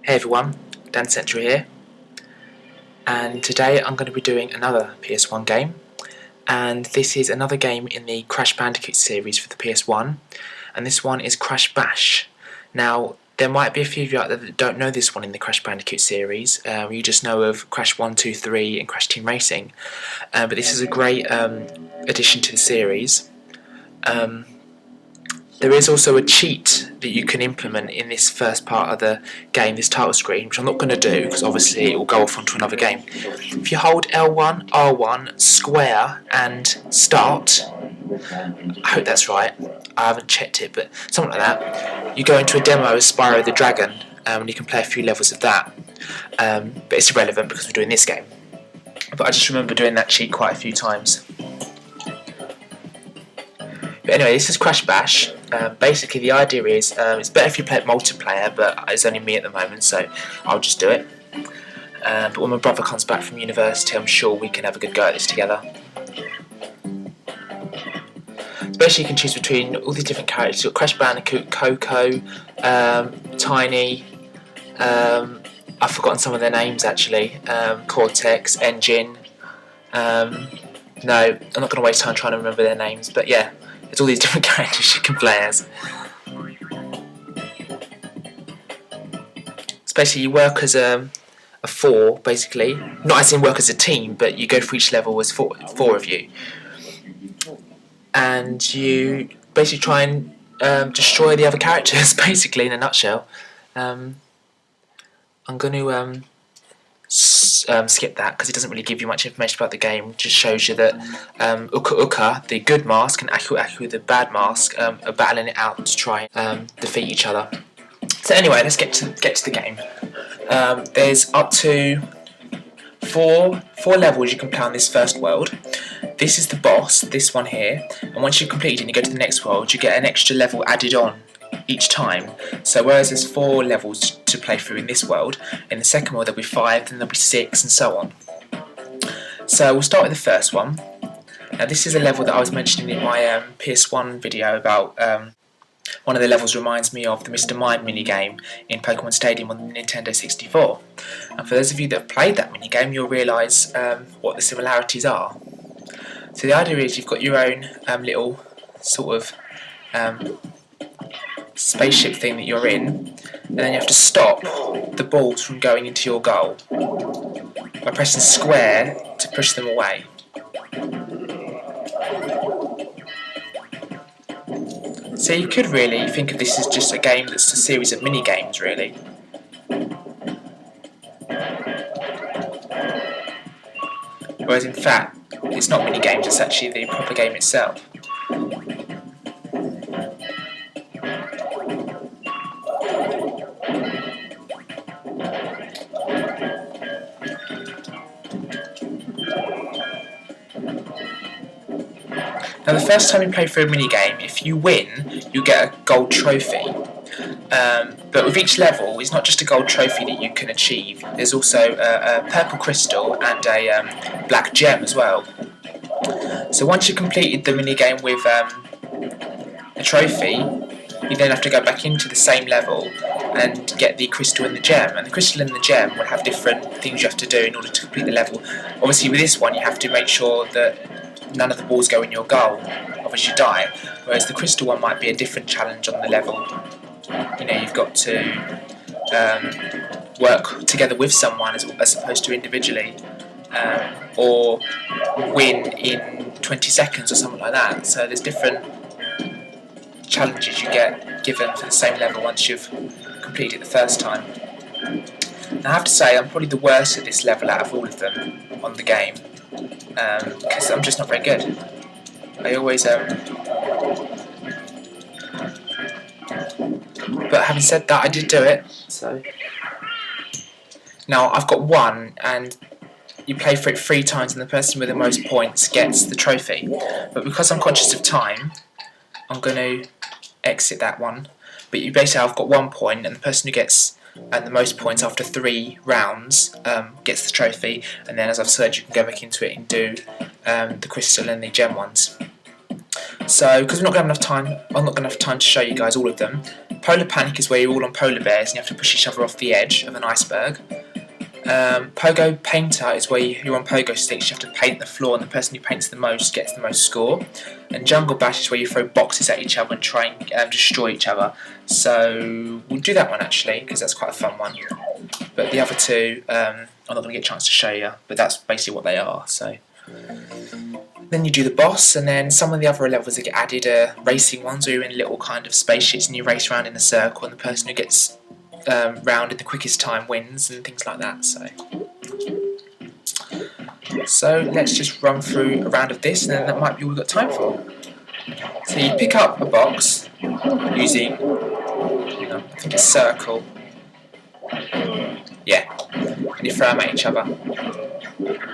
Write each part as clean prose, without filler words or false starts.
Hey everyone, Dan Century here, and today I'm going to be doing another PS1 game, and this is another game in the Crash Bandicoot series for the PS1, and this one is Crash Bash. Now, there might be a few of you out there that don't know this one in the Crash Bandicoot series. You just know of Crash 1, 2, 3 and Crash Team Racing, but this is a great addition to the series. There is also a cheat that you can implement in this first part of the game, this title screen, which I'm not going to do because obviously it will go off onto another game. If you hold L1, R1, square and start, I hope that's right, I haven't checked it, but something like that, you go into a demo of Spyro the Dragon and you can play a few levels of that, but it's irrelevant because we're doing this game. But I just remember doing that cheat quite a few times. But anyway, this is Crash Bash. Basically the idea is, it's better if you play it multiplayer, but it's only me at the moment, so I'll just do it. But when my brother comes back from university, I'm sure we can have a good go at this together. So basically you can choose between all these different characters. You've got Crash Bandicoot, Coco, Tiny, I've forgotten some of their names actually, Cortex, Engine, no, I'm not going to waste time trying to remember their names, but yeah. There's all these different characters you can play as. So basically you work as a four, basically. Not as in work as a team, but you go for each level as four of you. And you basically try and destroy the other characters, basically, in a nutshell. I'm going to skip that because it doesn't really give you much information about the game. It just shows you that Uka Uka, the good mask, and Aku Aku, the bad mask, are battling it out to try and defeat each other. So anyway, let's get to the game. There's up to four levels you can play on this first world. This is the boss, this one here, and once you've completed it and you go to the next world, you get an extra level added on each time. So whereas there's 4 levels to play through in this world, in the second world there'll be 5, then there'll be 6 and so on. So we'll start with the first one. Now this is a level that I was mentioning in my PS1 video about, one of the levels reminds me of the Mr. Mime minigame in Pokemon Stadium on the Nintendo 64. And for those of you that have played that minigame, you'll realise what the similarities are. So the idea is you've got your own little sort of spaceship thing that you're in, and then you have to stop the balls from going into your goal by pressing square to push them away. So you could really think of this as just a game that's a series of mini games, really. Whereas in fact it's not mini games, it's actually the proper game itself. Now the first time you play through a minigame, if you win, you get a gold trophy. But with each level, it's not just a gold trophy that you can achieve, there's also a purple crystal and a black gem as well. So once you've completed the minigame with a trophy, you then have to go back into the same level and get the crystal and the gem. And the crystal and the gem will have different things you have to do in order to complete the level. Obviously with this one you have to make sure that none of the balls go in your goal, otherwise you die. Whereas the crystal one might be a different challenge on the level. You know, you've got to work together with someone as opposed to individually, or win in 20 seconds or something like that. So there's different challenges you get given for the same level once you've completed it the first time. Now I have to say I'm probably the worst at this level out of all of them on the game, because I'm just not very good. I always but having said that, I did do it. So now I've got 1, and you play for it 3 times, and the person with the most points gets the trophy. But because I'm conscious of time, I'm going to exit that one. But you basically, I've got 1 point, and the person who gets the most points after 3 rounds gets the trophy. And then, as I've said, you can go back into it and do the crystal and the gem ones. So, because we're not going to have enough time, I'm not going to have time to show you guys all of them. Polar Panic is where you're all on polar bears and you have to push each other off the edge of an iceberg. Pogo Painter is where you're on pogo sticks, you have to paint the floor and the person who paints the most gets the most score. And Jungle Bash is where you throw boxes at each other and try and destroy each other. So we'll do that one actually, because that's quite a fun one. But the other two, I'm not going to get a chance to show you, but that's basically what they are. So then you do the boss, and then some of the other levels that get added are racing ones where you're in little kind of spaceships and you race around in a circle, and the person who gets round in the quickest time wins, and things like that. So let's just run through a round of this, and then that might be all we've got time for. So you pick up a box using, I think it's circle. Yeah, and you throw them at each other,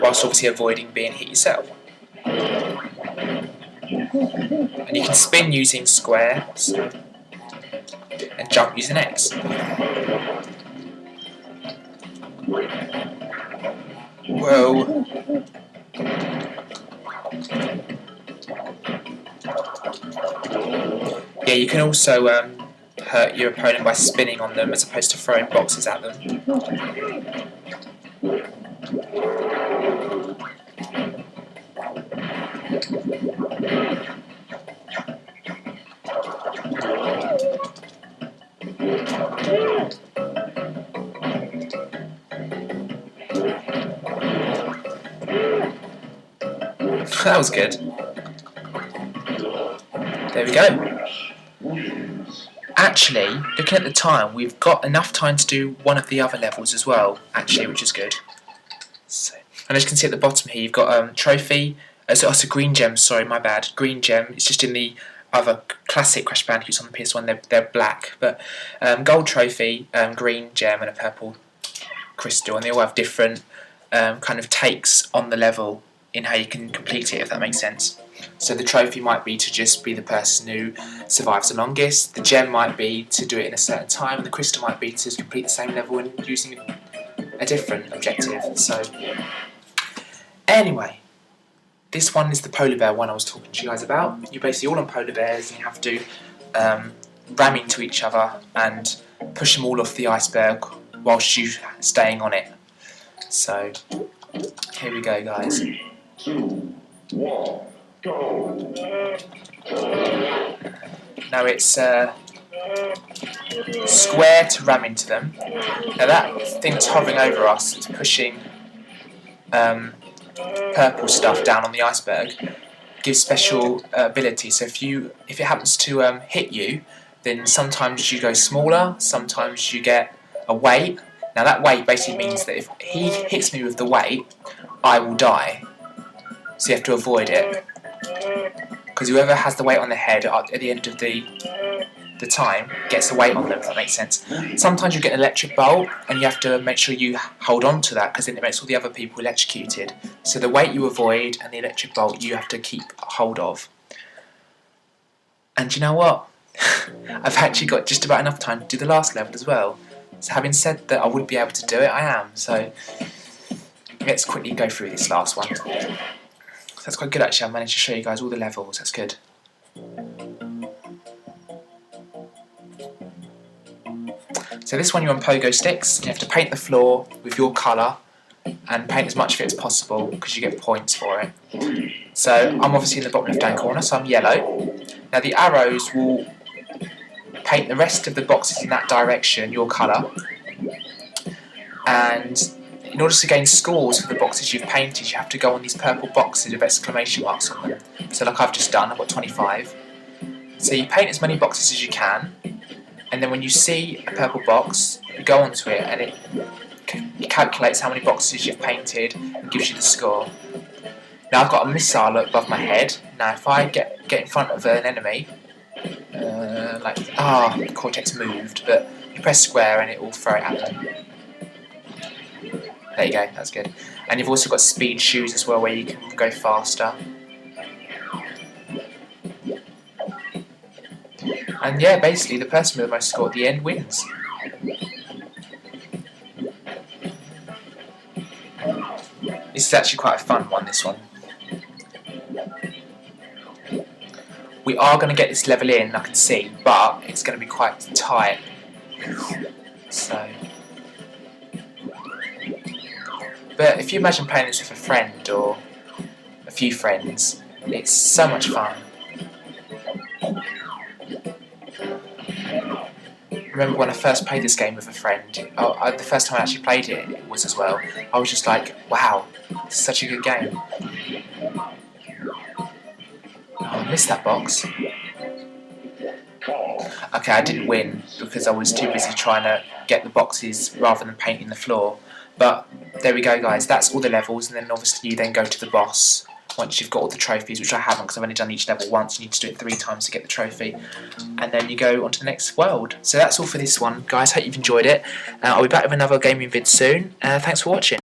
whilst obviously avoiding being hit yourself. And you can spin using square, and jump using X. Whoa. Yeah, you can also hurt your opponent by spinning on them as opposed to throwing boxes at them. That was good. There we go. Actually, looking at the time, we've got enough time to do one of the other levels as well, actually, which is good. So, and as you can see at the bottom here, you've got trophy. So it's a green gem, sorry, my bad. Green gem, it's just in the other classic Crash Bandicoots on the PS1, they're black. But gold trophy, green gem, and a purple crystal, and they all have different kind of takes on the level in how you can complete it, if that makes sense. So the trophy might be to just be the person who survives the longest, the gem might be to do it in a certain time, and the crystal might be to complete the same level and using a different objective. So anyway, this one is the polar bear one I was talking to you guys about. You're basically all on polar bears and you have to ram into each other and push them all off the iceberg whilst you staying on it. So here we go, guys. 2, 1, go. Now it's square to ram into them. Now that thing that's hovering over us is pushing purple stuff down on the iceberg. Gives special ability. So if it happens to hit you, then sometimes you go smaller, sometimes you get a weight. Now that weight basically means that if he hits me with the weight, I will die. So you have to avoid it. Because whoever has the weight on their head at the end of the time gets the weight on them, if that makes sense. Sometimes you get an electric bolt and you have to make sure you hold on to that because then it makes all the other people electrocuted. So the weight you avoid and the electric bolt you have to keep hold of. And you know what? I've actually got just about enough time to do the last level as well. So having said that I wouldn't be able to do it, I am. So let's quickly go through this last one. So that's quite good actually, I managed to show you guys all the levels, that's good. So this one you're on pogo sticks, you have to paint the floor with your colour and paint as much of it as possible because you get points for it. So I'm obviously in the bottom left hand corner, so I'm yellow. Now the arrows will paint the rest of the boxes in that direction, your colour. And in order to gain scores for the boxes you've painted, you have to go on these purple boxes with exclamation marks on them. So like I've just done, I've got 25. So you paint as many boxes as you can, and then when you see a purple box, you go onto it and it calculates how many boxes you've painted and gives you the score. Now I've got a missile above my head. Now if I get in front of an enemy, the cortex moved, but you press square and it will throw it at them. There you go, that's good. And you've also got speed shoes as well where you can go faster. And yeah, basically the person with the most score at the end wins. This is actually quite a fun one, this one. We are going to get this level in, I can see, but it's going to be quite tight. So, but if you imagine playing this with a friend or a few friends, it's so much fun. I remember when I first played this game with a friend, the first time I actually played it was as well, I was just like, wow, it's such a good game. Oh, I missed that box. Okay, I didn't win because I was too busy trying to get the boxes rather than painting the floor. But there we go, guys, that's all the levels, and then obviously you then go to the boss once you've got all the trophies, which I haven't because I've only done each level once. You need to do it 3 times to get the trophy, and then you go on to the next world. So that's all for this one, guys. Hope you've enjoyed it. I'll be back with another gaming vid soon. Thanks for watching.